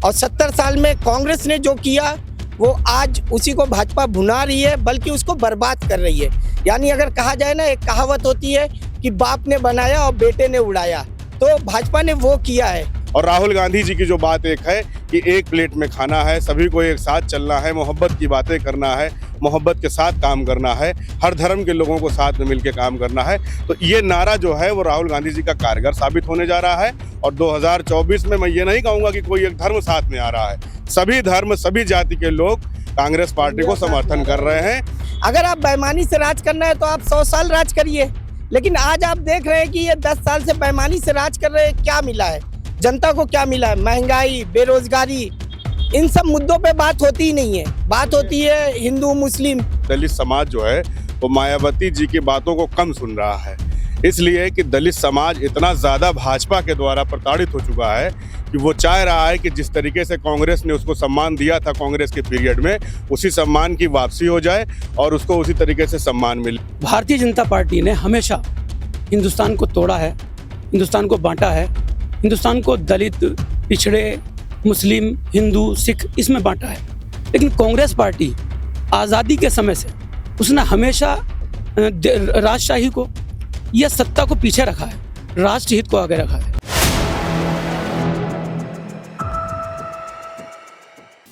और 70 साल में कांग्रेस ने जो किया वो आज उसी को भाजपा भुना रही है, बल्कि उसको बर्बाद कर रही है। यानी अगर कहा जाए ना, एक कहावत होती है कि बाप ने बनाया और बेटे ने उड़ाया, तो भाजपा ने वो किया है। और राहुल गांधी जी की जो बात एक है कि एक प्लेट में खाना है, सभी को एक साथ चलना है, मोहब्बत की बातें करना है, मोहब्बत के साथ काम करना है, हर धर्म के लोगों को साथ में मिलकर काम करना है, तो ये नारा जो है वो राहुल गांधी जी का कारगर साबित होने जा रहा है। और 2024 में मैं ये नहीं कहूँगा कि कोई एक धर्म साथ में आ रहा है, सभी धर्म सभी जाति के लोग कांग्रेस पार्टी को समर्थन कर रहे हैं। अगर आप बेईमानी से राज करना है तो आप 100 साल राज करिए, लेकिन आज आप देख रहे हैं कि ये 10 साल से बेईमानी से राज कर रहे हैं। क्या मिला है जनता को, क्या मिला है? महंगाई, बेरोजगारी, इन सब मुद्दों पे बात होती ही नहीं है। बात होती है हिंदू मुस्लिम। दलित समाज जो है वो मायावती जी की बातों को कम सुन रहा है, इसलिए कि दलित समाज इतना ज़्यादा भाजपा के द्वारा प्रताड़ित हो चुका है कि वो चाह रहा है कि जिस तरीके से कांग्रेस ने उसको सम्मान दिया था कांग्रेस के पीरियड में, उसी सम्मान की वापसी हो जाए और उसको उसी तरीके से सम्मान मिले। भारतीय जनता पार्टी ने हमेशा हिंदुस्तान को तोड़ा है, हिंदुस्तान को बांटा है, हिंदुस्तान को दलित, पिछड़े, मुस्लिम, हिंदू, सिख इसमें बांटा है। लेकिन कांग्रेस पार्टी आज़ादी के समय से उसने हमेशा राजशाही को या सत्ता को पीछे रखा है, राष्ट्रहित को आगे रखा है।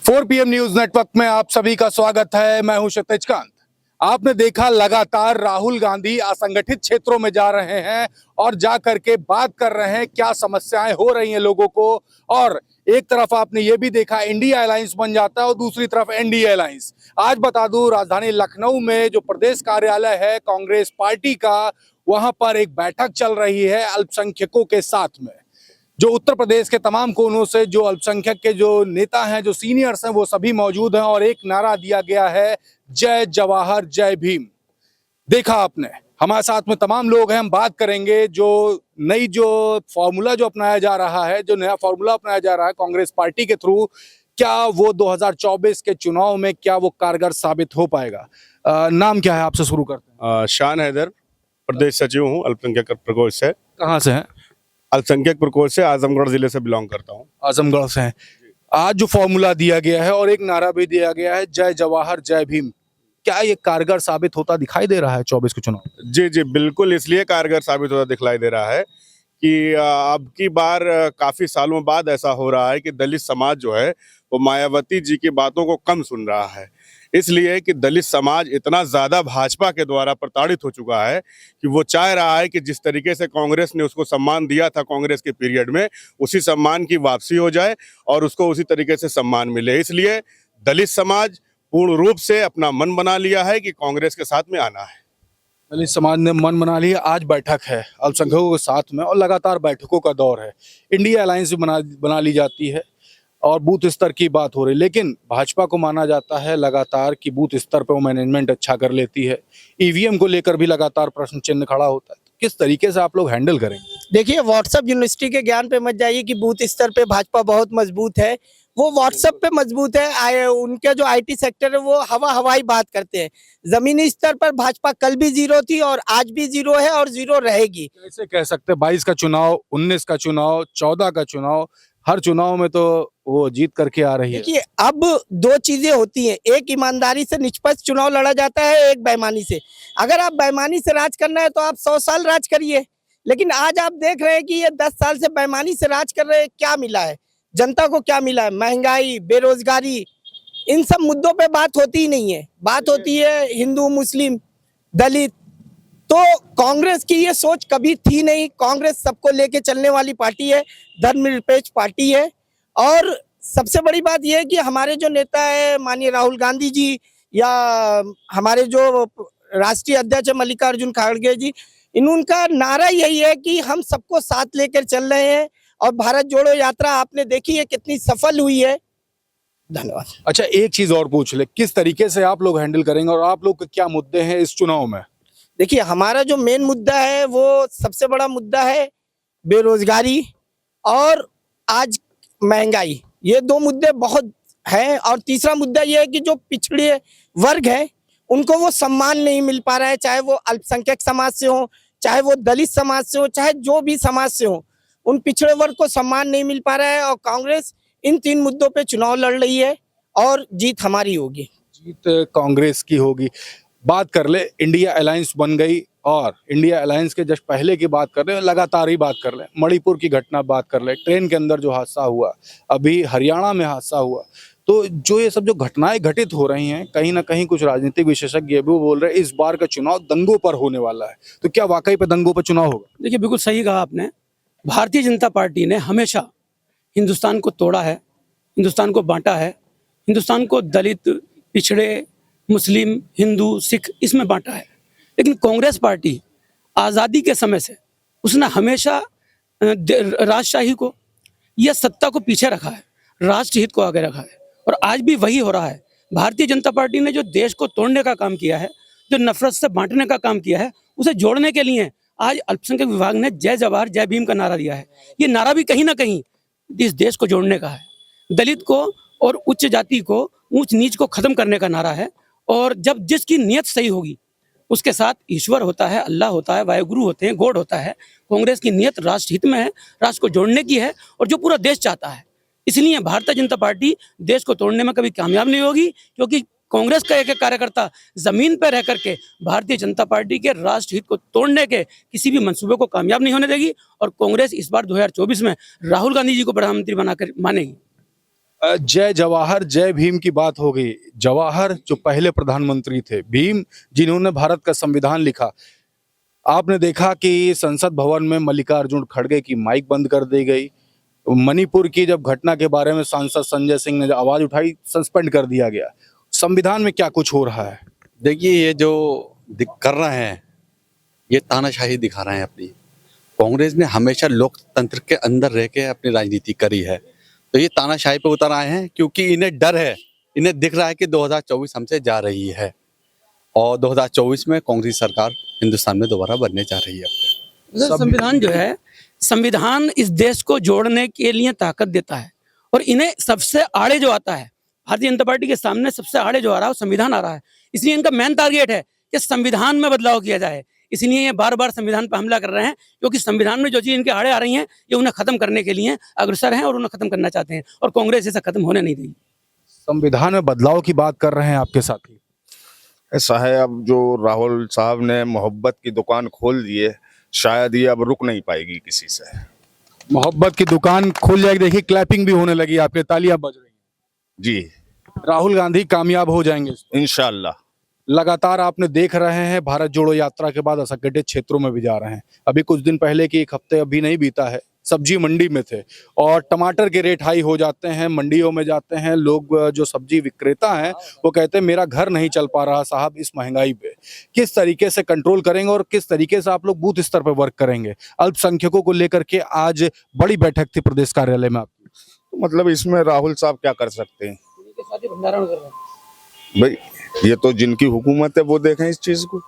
4 PM न्यूज नेटवर्क में आप सभी का स्वागत है। मैं हूं क्षितिज कांत। आपने देखा लगातार राहुल गांधी असंगठित क्षेत्रों में जा रहे हैं और जा करके बात कर रहे हैं क्या समस्याएं हो रही हैं लोगों को। और एक तरफ आपने ये भी देखा इंडिया अलायंस बन जाता है और दूसरी तरफ एनडीए अलायंस। आज बता दूं, राजधानी लखनऊ में जो प्रदेश कार्यालय है कांग्रेस पार्टी का, वहां पर एक बैठक चल रही है अल्पसंख्यकों के साथ में। जो उत्तर प्रदेश के तमाम कोनों से जो अल्पसंख्यक के जो नेता हैं, जो सीनियर्स हैं, वो सभी मौजूद हैं और एक नारा दिया गया है, जय जवाहर जय भीम। देखा आपने, हमारे साथ में तमाम लोग हैं। हम बात करेंगे जो नई जो फॉर्मूला जो अपनाया जा रहा है, जो नया फॉर्मूला अपनाया जा रहा है कांग्रेस पार्टी के थ्रू, क्या वो 2024 के चुनाव में क्या वो कारगर साबित हो पाएगा। नाम क्या है, आपसे शुरू करते हैं। शान हैदर, प्रदेश सचिव हूँ अल्पसंख्यक प्रकोष्ठ से। कहाँ से हैं? अल्पसंख्यक प्रकोष्ठ से, आजमगढ़ जिले से बिलोंग करता हूँ। आजमगढ़ से हैं। आज जो फॉर्मूला दिया गया है और एक नारा भी दिया गया है, जय जवाहर जय भीम, क्या ये कारगर साबित होता दिखाई दे रहा है 24 के चुनाव? जी जी बिल्कुल, इसलिए कारगर साबित होता दिखलाई दे रहा है कि अब की बार काफी सालों बाद ऐसा हो रहा है कि दलित समाज जो है वो मायावती जी की बातों को कम सुन रहा है, इसलिए कि दलित समाज इतना ज़्यादा भाजपा के द्वारा प्रताड़ित हो चुका है कि वो चाह रहा है कि जिस तरीके से कांग्रेस ने उसको सम्मान दिया था कांग्रेस के पीरियड में, उसी सम्मान की वापसी हो जाए और उसको उसी तरीके से सम्मान मिले। इसलिए दलित समाज पूर्ण रूप से अपना मन बना लिया है कि कांग्रेस के साथ में आना है। दलित समाज ने मन बना लिया। आज बैठक है अल्पसंख्यकों के साथ में और लगातार बैठकों का दौर है। इंडिया अलायंस बना ली जाती है और बूथ स्तर की बात हो रही, लेकिन भाजपा को माना जाता है लगातार कि बूथ स्तर पर वो मैनेजमेंट अच्छा कर लेती है। ईवीएम को लेकर भी लगातार प्रश्न चिन्ह खड़ा होता है। किस तरीके से आप लोग हैंडल करेंगे? देखिए, व्हाट्सएप यूनिवर्सिटी के ज्ञान पे मत जाइए कि बूथ स्तर पे भाजपा बहुत मजबूत है। वो व्हाट्सएप पे मजबूत है। उनके जो आईटी सेक्टर है वो हवाई बात करते हैं। जमीनी स्तर पर भाजपा कल भी जीरो थी और आज भी जीरो है और जीरो रहेगी। कैसे कह सकते? 22 का चुनाव, 19 का चुनाव, 14 का चुनाव, हर चुनाव में तो वो जीत करके आ रही है। देखिए, अब दो चीजें होती हैं, एक ईमानदारी से निष्पक्ष चुनाव लड़ा जाता है, एक बेईमानी से। अगर आप बेईमानी से राज करना है तो आप 100 साल राज करिए, लेकिन आज आप देख रहे हैं कि ये 10 साल से बेईमानी से राज कर रहे हैं। क्या मिला है जनता को, क्या मिला है? महंगाई, बेरोजगारी, इन सब मुद्दों पे बात होती ही नहीं है। बात होती है हिंदू मुस्लिम दलित। तो कांग्रेस की ये सोच कभी थी नहीं। कांग्रेस सबको लेके चलने वाली पार्टी है, धर्मनिरपेक्ष पार्टी है। और सबसे बड़ी बात यह है कि हमारे जो नेता है माननीय राहुल गांधी जी, या हमारे जो राष्ट्रीय अध्यक्ष है मल्लिकार्जुन खड़गे जी, इनका नारा यही है कि हम सबको साथ लेकर चल रहे हैं। और भारत जोड़ो यात्रा आपने देखी है कितनी सफल हुई है। धन्यवाद। अच्छा, एक चीज और पूछ ले, किस तरीके से आप लोग हैंडल करेंगे और आप लोग के क्या मुद्दे हैं इस चुनाव में? देखिए, हमारा जो मेन मुद्दा है वो सबसे बड़ा मुद्दा है बेरोजगारी और आज महंगाई। ये दो मुद्दे बहुत हैं। और तीसरा मुद्दा ये है कि जो पिछड़े वर्ग हैं उनको वो सम्मान नहीं मिल पा रहा है, चाहे वो अल्पसंख्यक समाज से हो, चाहे वो दलित समाज से हो, चाहे जो भी समाज से हो, उन पिछड़े वर्ग को सम्मान नहीं मिल पा रहा है। और कांग्रेस इन 3 मुद्दों पे चुनाव लड़ रही है और जीत हमारी होगी। जीत कांग्रेस की होगी। बात कर ले, इंडिया अलायंस बन गई और इंडिया अलायंस के जस्ट पहले की बात कर रहे हैं, लगातार ही बात कर ले, मणिपुर की घटना बात कर ले, ट्रेन के अंदर जो हादसा हुआ, अभी हरियाणा में हादसा हुआ, तो जो ये सब जो घटनाएं घटित हो रही हैं, कहीं ना कहीं कुछ राजनीतिक विशेषज्ञ भी बोल रहे हैं इस बार का चुनाव दंगों पर होने वाला है। तो क्या वाकई पे दंगों पर चुनाव होगा? देखिए, बिल्कुल सही कहा आपने। भारतीय जनता पार्टी ने हमेशा हिंदुस्तान को तोड़ा है, हिंदुस्तान को बांटा है, हिंदुस्तान को दलित, पिछड़े, मुस्लिम, हिंदू, सिख इसमें बांटा है। लेकिन कांग्रेस पार्टी आज़ादी के समय से उसने हमेशा राजशाही को या सत्ता को पीछे रखा है, राष्ट्रहित को आगे रखा है, और आज भी वही हो रहा है। भारतीय जनता पार्टी ने जो देश को तोड़ने का काम किया है, जो नफरत से बांटने का काम किया है, उसे जोड़ने के लिए आज अल्पसंख्यक विभाग ने जय जवाहर जय भीम का नारा दिया है। ये नारा भी कहीं ना कहीं इस देश को जोड़ने का है, दलित को और उच्च जाति को, ऊंच नीच को खत्म करने का नारा है। और जब जिसकी नीयत सही होगी उसके साथ ईश्वर होता है, अल्लाह होता है, वायुगुरु होते हैं, गॉड होता है। कांग्रेस की नीयत राष्ट्र हित में है, राष्ट्र को जोड़ने की है और जो पूरा देश चाहता है। इसलिए भारतीय जनता पार्टी देश को तोड़ने में कभी कामयाब नहीं होगी, क्योंकि कांग्रेस का एक एक कार्यकर्ता जमीन पर रह करके भारतीय जनता पार्टी के राष्ट्र हित को तोड़ने के किसी भी मंसूबे को कामयाब नहीं होने देगी। और कांग्रेस इस बार 2024 में राहुल गांधी जी को प्रधानमंत्री बनाकर मानेगी। जय जवाहर जय भीम की बात हो गई। जवाहर जो पहले प्रधानमंत्री थे, भीम जिन्होंने भारत का संविधान लिखा। आपने देखा कि संसद भवन में मल्लिकार्जुन खड़गे की माइक बंद कर दी गई। मणिपुर की जब घटना के बारे में सांसद संजय सिंह ने आवाज उठाई, सस्पेंड कर दिया गया। संविधान में क्या कुछ हो रहा है? देखिए, ये जो कर रहे हैं ये तानाशाही दिखा रहे हैं अपनी। कांग्रेस ने हमेशा लोकतंत्र के अंदर रह के अपनी राजनीति करी है, तो ये तानाशाही पे उतर आए हैं क्योंकि इन्हें डर है, इन्हें दिख रहा है कि 2024 हमसे जा रही है और 2024 में कांग्रेस सरकार हिंदुस्तान में दोबारा बनने जा रही है। संविधान जो है, संविधान इस देश को जोड़ने के लिए ताकत देता है और इन्हें सबसे आड़े जो आता है, भारतीय जनता पार्टी के सामने सबसे आड़े जो आ रहा है वो संविधान आ रहा है। इसलिए इनका मेन टारगेट है कि संविधान में बदलाव किया जाए। इसलिए ये बार बार संविधान पर हमला कर रहे हैं, क्योंकि संविधान में जो चीज इनके आड़े आ रही हैं ये उन्हें खत्म करने के लिए अग्रसर हैं और उन्हें खत्म करना चाहते हैं, और कांग्रेस ऐसा खत्म होने नहीं देगी। संविधान में बदलाव की बात कर रहे हैं आपके साथी। ऐसा है, अब जो राहुल साहब ने मोहब्बत की दुकान खोल दी है, शायद ये अब रुक नहीं पाएगी किसी से। मोहब्बत की दुकान खुल जाएगी। देखिए, क्लैपिंग भी होने लगी, आपके तालियां बज रही हैं। जी, राहुल गांधी कामयाब हो जाएंगे इंशाल्लाह। लगातार आपने देख रहे हैं, भारत जोड़ो यात्रा के बाद असंगठित क्षेत्रों में भी जा रहे हैं। अभी कुछ दिन पहले की, 1 हफ्ते अभी नहीं बीता है, सब्जी मंडी में थे और टमाटर के रेट हाई हो जाते हैं। मंडियों में जाते हैं लोग, जो सब्जी विक्रेता हैं वो कहते हैं मेरा घर नहीं चल पा रहा साहब इस महंगाई पे। किस तरीके से कंट्रोल करेंगे और किस तरीके से आप लोग बूथ स्तर पर वर्क करेंगे? अल्पसंख्यकों को लेकर के आज बड़ी बैठक थी प्रदेश कार्यालय में आपकी। तो मतलब इसमें राहुल साहब क्या कर सकते हैं भाई? ये तो जिनकी हुकूमत है वो देखें इस चीज को।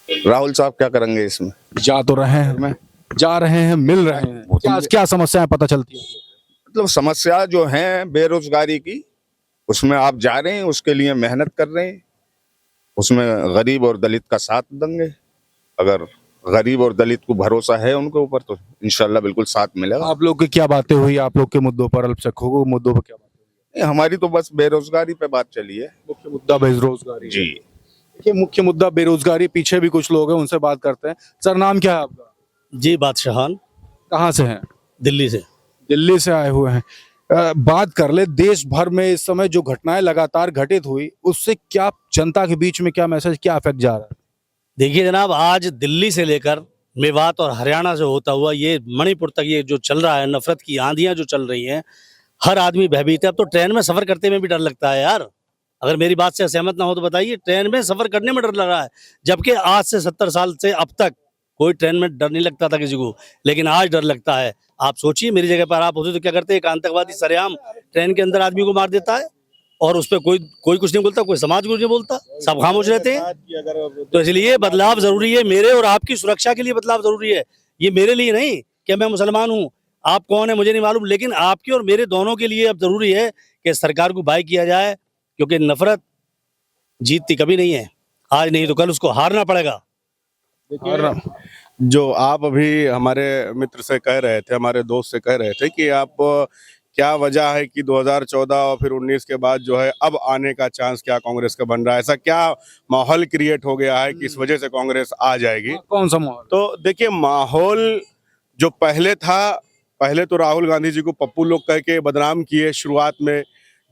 राहुल साहब क्या करेंगे इसमें? जा तो रहे हैं, जा रहे हैं, मिल रहे हैं, क्या क्या समस्याएं पता चलती है? मतलब समस्या जो है बेरोजगारी की, उसमें आप जा रहे हैं, उसके लिए मेहनत कर रहे हैं, उसमें गरीब और दलित का साथ देंगे। अगर गरीब और दलित को भरोसा है उनके ऊपर तो इंशाल्लाह बिल्कुल साथ मिलेगा। आप लोग की क्या बातें हुई, आप लोग के मुद्दों पर, अल्पसंख्यकों के मुद्दों पर क्या बातें हुई? हमारी तो बस बेरोजगारी पे बात चली है। मुख्य मुद्दा बेरोजगारी जी, देखिए, मुख्य मुद्दा बेरोजगारी। पीछे भी कुछ लोग हैं, उनसे बात करते हैं। सर, नाम क्या है आपका? जी, बादशाहान, कहाँ से हैं? दिल्ली से। दिल्ली से आए हुए हैं। बात कर ले, देश भर में इस समय जो घटनाएं लगातार घटित हुई, उससे क्या जनता के बीच में क्या मैसेज, क्या इफेक्ट जा रहा है? देखिए जनाब, आज दिल्ली से लेकर मेवात और हरियाणा से होता हुआ ये मणिपुर तक ये जो चल रहा है, नफरत की आंधियां जो चल रही हैं, हर आदमी भयभीत है। अब तो ट्रेन में सफर करते में भी डर लगता है यार। अगर मेरी बात से सहमत ना हो तो बताइए, ट्रेन में सफर करने में डर लग रहा है, जबकि आज से 70 साल से अब तक कोई ट्रेन में डर नहीं लगता था किसी को, लेकिन आज डर लगता है। आप सोचिए, मेरी जगह पर आप होते तो क्या करते? एक आतंकवादी सरेआम ट्रेन के अंदर आदमी को मार देता है और उस पर कोई कुछ नहीं बोलता, कोई समाज कुछ नहीं बोलता, सब खामोश रहते हैं। तो इसलिए बदलाव जरूरी है, मेरे और आपकी सुरक्षा के लिए बदलाव जरूरी है। ये मेरे लिए नहीं कि मैं मुसलमान हूँ, आप कौन है मुझे नहीं मालूम, लेकिन आपके और मेरे दोनों के लिए अब जरूरी है कि सरकार को बाई किया जाए, क्योंकि नफरत जीतती कभी नहीं है, आज नहीं तो कल उसको हारना पड़ेगा। और जो आप अभी हमारे मित्र से कह रहे थे, हमारे दोस्त से कह रहे थे कि आप क्या वजह है कि 2014 और फिर 19 के बाद जो है अब आने का चांस क्या कांग्रेस का बन रहा है? ऐसा क्या माहौल क्रिएट हो गया है कि इस वजह से कांग्रेस आ जाएगी? कौन सा माहौल? तो देखिए, माहौल जो पहले था, पहले तो राहुल गांधी जी को पप्पू लोग कह के बदनाम किए शुरुआत में।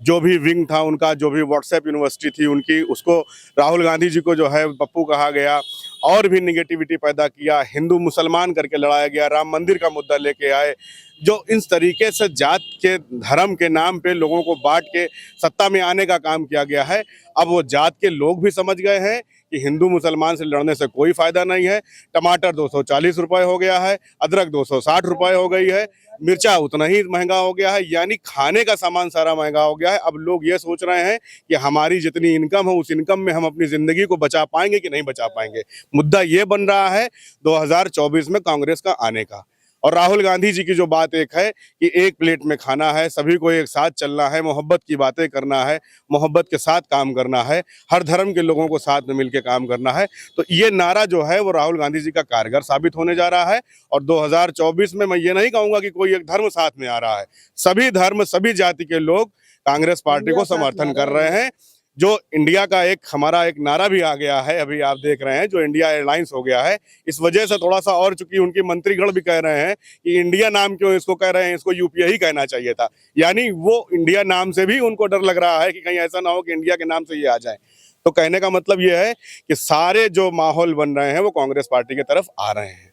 जो भी विंग था उनका, जो भी व्हाट्सएप यूनिवर्सिटी थी उनकी, उसको राहुल गांधी जी को जो है पप्पू कहा गया, और भी निगेटिविटी पैदा किया, हिंदू मुसलमान करके लड़ाया गया, राम मंदिर का मुद्दा लेके आए। जो इस तरीके से जात के धर्म के नाम पे लोगों को बांट के सत्ता में आने का काम किया गया है, अब वो जात के लोग भी समझ गए हैं कि हिंदू मुसलमान से लड़ने से कोई फायदा नहीं है। टमाटर 240 रुपए हो गया है, अदरक 260 रुपए हो गई है, मिर्चा उतना ही महंगा हो गया है, यानी खाने का सामान सारा महंगा हो गया है। अब लोग ये सोच रहे हैं कि हमारी जितनी इनकम है उस इनकम में हम अपनी जिंदगी को बचा पाएंगे कि नहीं बचा पाएंगे। मुद्दा ये बन रहा है 2024 में कांग्रेस का आने का। और राहुल गांधी जी की जो बात एक है कि एक प्लेट में खाना है, सभी को एक साथ चलना है, मोहब्बत की बातें करना है, मोहब्बत के साथ काम करना है, हर धर्म के लोगों को साथ में मिलकर काम करना है, तो ये नारा जो है वो राहुल गांधी जी का कारगर साबित होने जा रहा है। और 2024 में मैं ये नहीं कहूंगा कि कोई एक धर्म साथ में आ रहा है, सभी धर्म सभी जाति के लोग कांग्रेस पार्टी को समर्थन कर रहे हैं। जो इंडिया का एक हमारा एक नारा भी आ गया है, अभी आप देख रहे हैं, जो इंडिया एयरलाइंस हो गया है, इस वजह से थोड़ा सा, और चूंकि उनकी मंत्रीगण भी कह रहे हैं कि इंडिया नाम क्यों इसको कह रहे हैं, इसको यूपीए ही कहना चाहिए था, यानी वो इंडिया नाम से भी उनको डर लग रहा है कि कहीं ऐसा ना हो कि इंडिया के नाम से ये आ जाए। तो कहने का मतलब ये है कि सारे जो माहौल बन रहे हैं वो कांग्रेस पार्टी की तरफ आ रहे हैं।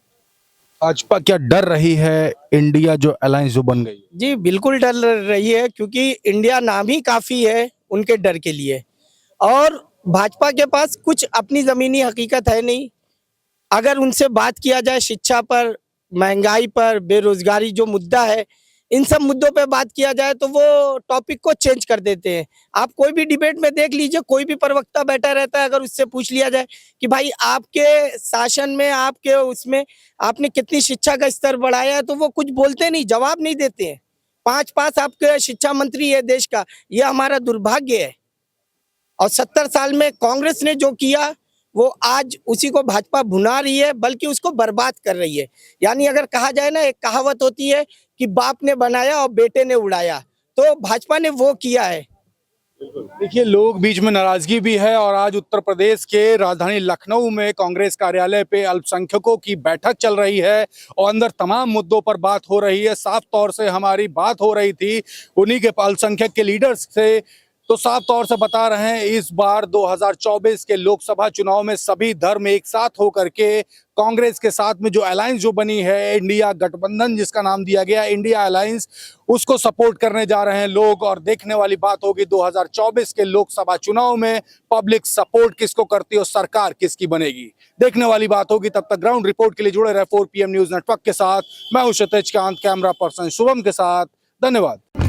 भाजपा क्या डर रही है इंडिया जो अलायंस जो बन गई? जी बिल्कुल डर रही है, क्योंकि इंडिया नाम ही काफी है उनके डर के लिए। और भाजपा के पास कुछ अपनी जमीनी हकीकत है नहीं। अगर उनसे बात किया जाए शिक्षा पर, महंगाई पर, बेरोजगारी जो मुद्दा है, इन सब मुद्दों पे बात किया जाए तो वो टॉपिक को चेंज कर देते हैं। आप कोई भी डिबेट में देख लीजिए, कोई भी प्रवक्ता बैठा रहता है, अगर उससे पूछ लिया जाए कि भाई आपके शासन में, आपके उसमें आपने कितनी शिक्षा का स्तर बढ़ाया है, तो वो कुछ बोलते नहीं, जवाब नहीं देते हैं। 5 आपके शिक्षा मंत्री है देश का, ये हमारा दुर्भाग्य है। और 70 साल में कांग्रेस ने जो किया वो आज उसी को भाजपा भुना रही है, बल्कि उसको बर्बाद कर रही है। यानी अगर कहा जाए ना, एक कहावत होती है कि बाप ने बनाया और बेटे ने उड़ाया, तो भाजपा ने वो किया है। देखिए, लोग बीच में नाराजगी भी है और आज उत्तर प्रदेश के राजधानी लखनऊ में कांग्रेस कार्यालय पे अल्पसंख्यकों की बैठक चल रही है और अंदर तमाम मुद्दों पर बात हो रही है। साफ तौर से हमारी बात हो रही थी उन्हीं के अल्पसंख्यक के लीडर्स से, तो साफ तौर से बता रहे हैं इस बार 2024 के लोकसभा चुनाव में सभी धर्म एक साथ होकर के कांग्रेस के साथ में जो अलायंस जो बनी है, इंडिया गठबंधन जिसका नाम दिया गया इंडिया अलायंस, उसको सपोर्ट करने जा रहे हैं लोग। और देखने वाली बात होगी 2024 के लोकसभा चुनाव में पब्लिक सपोर्ट किसको करती है और सरकार किसकी बनेगी, देखने वाली बात होगी। तब तक ग्राउंड रिपोर्ट के लिए जुड़े रहे 4PM न्यूज नेटवर्क के साथ। मैं हूं क्षितिज कांत, कैमरा पर्सन शुभम के साथ। धन्यवाद।